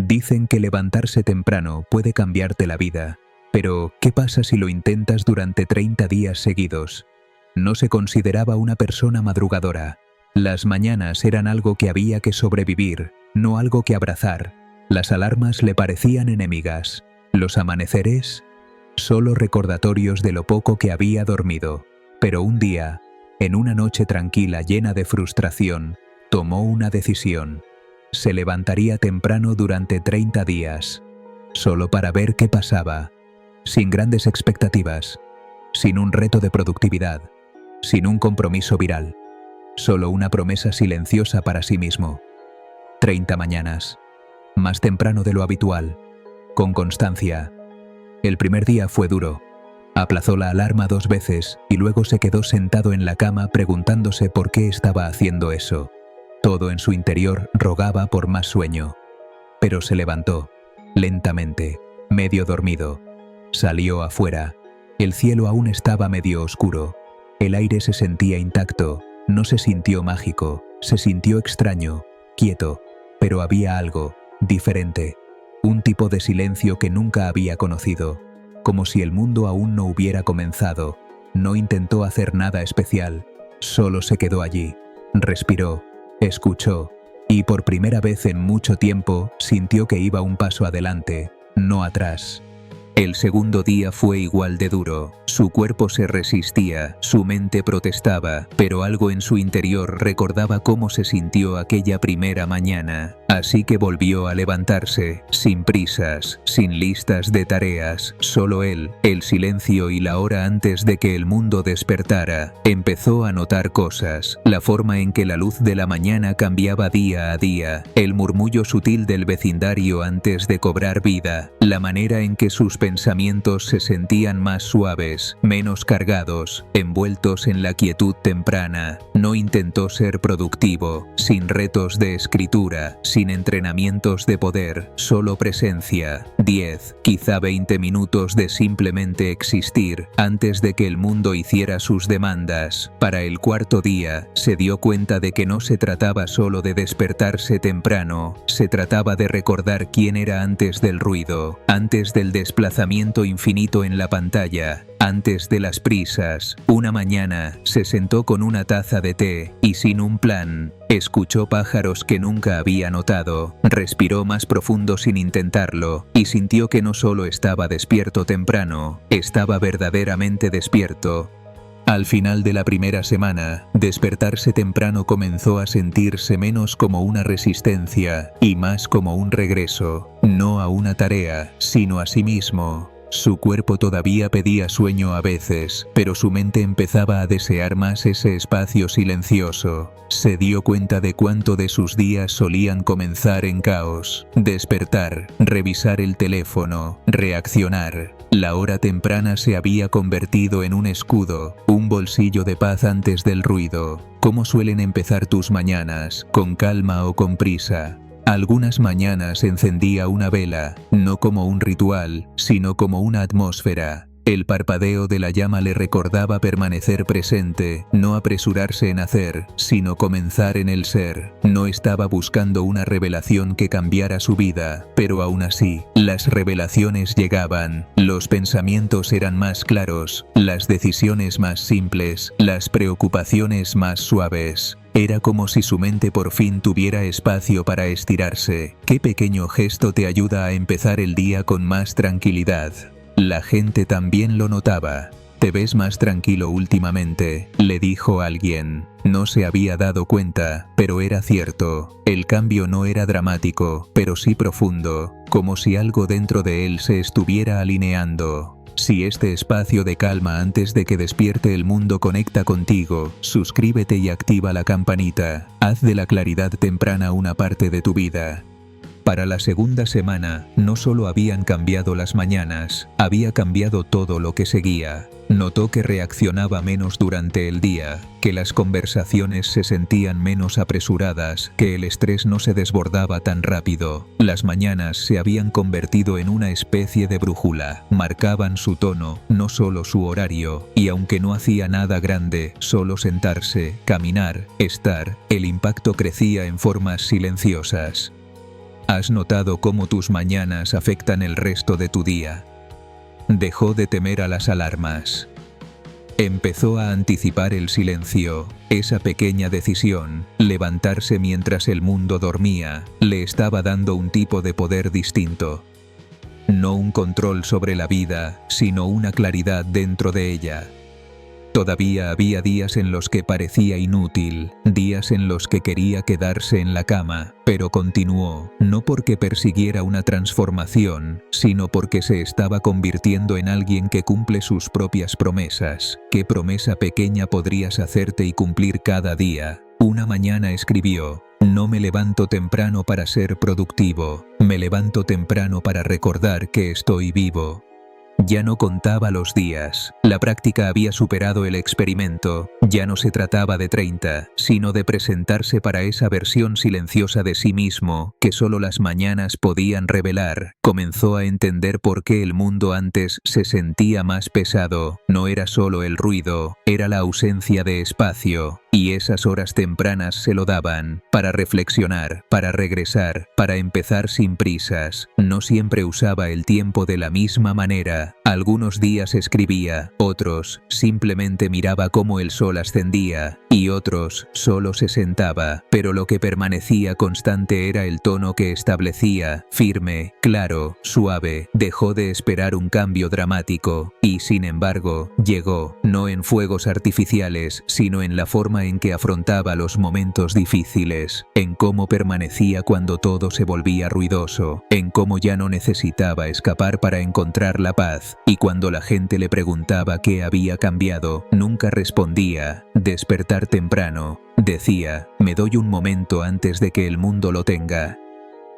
Dicen que levantarse temprano puede cambiarte la vida, pero ¿qué pasa si lo intentas durante 30 días seguidos? No se consideraba una persona madrugadora. Las mañanas eran algo que había que sobrevivir, no algo que abrazar. Las alarmas le parecían enemigas. Los amaneceres, solo recordatorios de lo poco que había dormido. Pero un día, en una noche tranquila llena de frustración, tomó una decisión. Se levantaría temprano durante 30 días, solo para ver qué pasaba, sin grandes expectativas, sin un reto de productividad, sin un compromiso viral, solo una promesa silenciosa para sí mismo. 30 mañanas, más temprano de lo habitual, con constancia. El primer día fue duro. Aplazó la alarma 2 veces y luego se quedó sentado en la cama preguntándose por qué estaba haciendo eso. Todo en su interior rogaba por más sueño. Pero se levantó, lentamente, medio dormido. Salió afuera. El cielo aún estaba medio oscuro. El aire se sentía intacto. No se sintió mágico. Se sintió extraño, quieto. Pero había algo diferente. Un tipo de silencio que nunca había conocido. Como si el mundo aún no hubiera comenzado. No intentó hacer nada especial. Solo se quedó allí. Respiró. Escuchó, y por primera vez en mucho tiempo sintió que iba un paso adelante, no atrás. El segundo día fue igual de duro. Su cuerpo se resistía, su mente protestaba, pero algo en su interior recordaba cómo se sintió aquella primera mañana. Así que volvió a levantarse, sin prisas, sin listas de tareas, solo él, el silencio y la hora antes de que el mundo despertara. Empezó a notar cosas, la forma en que la luz de la mañana cambiaba día a día, el murmullo sutil del vecindario antes de cobrar vida, la manera en que sus pensamientos se sentían más suaves, menos cargados, envueltos en la quietud temprana. No intentó ser productivo, sin retos de escritura, sin entrenamientos de poder, solo presencia. 10, quizá 20 minutos de simplemente existir antes de que el mundo hiciera sus demandas. Para el cuarto día, se dio cuenta de que no se trataba solo de despertarse temprano, se trataba de recordar quién era antes del ruido, antes del desplazamiento infinito en la pantalla, antes de las prisas. Una mañana, se sentó con una taza de té y sin un plan. Escuchó pájaros que nunca había notado, respiró más profundo sin intentarlo y sintió que no solo estaba despierto temprano, estaba verdaderamente despierto. Al final de la primera semana, despertarse temprano comenzó a sentirse menos como una resistencia y más como un regreso, no a una tarea, sino a sí mismo. Su cuerpo todavía pedía sueño a veces, pero su mente empezaba a desear más ese espacio silencioso. Se dio cuenta de cuánto de sus días solían comenzar en caos. Despertar, revisar el teléfono, reaccionar. La hora temprana se había convertido en un escudo, un bolsillo de paz antes del ruido. ¿Cómo suelen empezar tus mañanas? ¿Con calma o con prisa? Algunas mañanas encendía una vela, no como un ritual, sino como una atmósfera. El parpadeo de la llama le recordaba permanecer presente, no apresurarse en hacer, sino comenzar en el ser. No estaba buscando una revelación que cambiara su vida, pero aún así, las revelaciones llegaban. Los pensamientos eran más claros, las decisiones más simples, las preocupaciones más suaves. Era como si su mente por fin tuviera espacio para estirarse. ¿Qué pequeño gesto te ayuda a empezar el día con más tranquilidad? La gente también lo notaba. «Te ves más tranquilo últimamente», le dijo alguien. No se había dado cuenta, pero era cierto. El cambio no era dramático, pero sí profundo, como si algo dentro de él se estuviera alineando. Si este espacio de calma antes de que despierte el mundo conecta contigo, suscríbete y activa la campanita. Haz de la claridad temprana una parte de tu vida. Para la segunda semana, no solo habían cambiado las mañanas, había cambiado todo lo que seguía. Notó que reaccionaba menos durante el día, que las conversaciones se sentían menos apresuradas, que el estrés no se desbordaba tan rápido. Las mañanas se habían convertido en una especie de brújula, marcaban su tono, no solo su horario, y aunque no hacía nada grande, solo sentarse, caminar, estar, el impacto crecía en formas silenciosas. ¿Has notado cómo tus mañanas afectan el resto de tu día? Dejó de temer a las alarmas. Empezó a anticipar el silencio. Esa pequeña decisión, levantarse mientras el mundo dormía, le estaba dando un tipo de poder distinto. No un control sobre la vida, sino una claridad dentro de ella. Todavía había días en los que parecía inútil, días en los que quería quedarse en la cama, pero continuó, no porque persiguiera una transformación, sino porque se estaba convirtiendo en alguien que cumple sus propias promesas. ¿Qué promesa pequeña podrías hacerte y cumplir cada día? Una mañana escribió: no me levanto temprano para ser productivo, me levanto temprano para recordar que estoy vivo. Ya no contaba los días, la práctica había superado el experimento, ya no se trataba de 30, sino de presentarse para esa versión silenciosa de sí mismo que solo las mañanas podían revelar. Comenzó a entender por qué el mundo antes se sentía más pesado, no era solo el ruido, era la ausencia de espacio. Y esas horas tempranas se lo daban, para reflexionar, para regresar, para empezar sin prisas. No siempre usaba el tiempo de la misma manera. Algunos días escribía, otros simplemente miraba cómo el sol ascendía, y otros solo se sentaba, pero lo que permanecía constante era el tono que establecía, firme, claro, suave. Dejó de esperar un cambio dramático, y sin embargo, llegó, no en fuegos artificiales, sino en la forma en que afrontaba los momentos difíciles, en cómo permanecía cuando todo se volvía ruidoso, en cómo ya no necesitaba escapar para encontrar la paz, y cuando la gente le preguntaba qué había cambiado, nunca respondía: despertar temprano. Decía: me doy un momento antes de que el mundo lo tenga.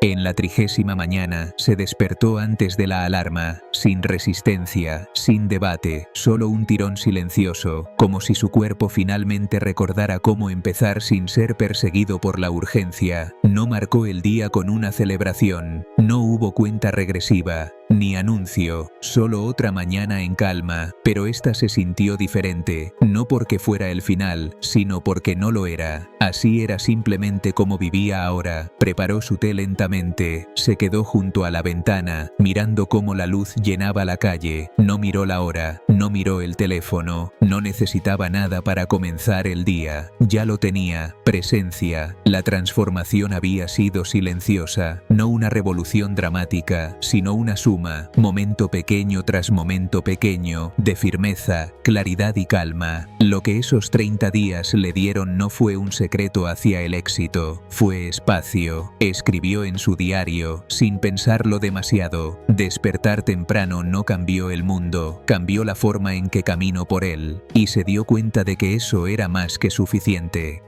En la 30ª mañana se despertó antes de la alarma, sin resistencia, sin debate, solo un tirón silencioso, como si su cuerpo finalmente recordara cómo empezar sin ser perseguido por la urgencia. No marcó el día con una celebración, no hubo cuenta regresiva, ni anuncio, solo otra mañana en calma, pero esta se sintió diferente, no porque fuera el final, sino porque no lo era. Así era simplemente como vivía ahora. Preparó su té lentamente, se quedó junto a la ventana, mirando cómo la luz llenaba la calle. No miró la hora, no miró el teléfono, no necesitaba nada para comenzar el día. Ya lo tenía, presencia. La transformación había sido silenciosa, no una revolución dramática, sino una suma, momento pequeño tras momento pequeño, de firmeza, claridad y calma. Lo que esos 30 días le dieron no fue un secreto hacia el éxito, fue espacio. Escribió en su diario, sin pensarlo demasiado: despertar temprano no cambió el mundo, cambió la forma en que camino por él, y se dio cuenta de que eso era más que suficiente.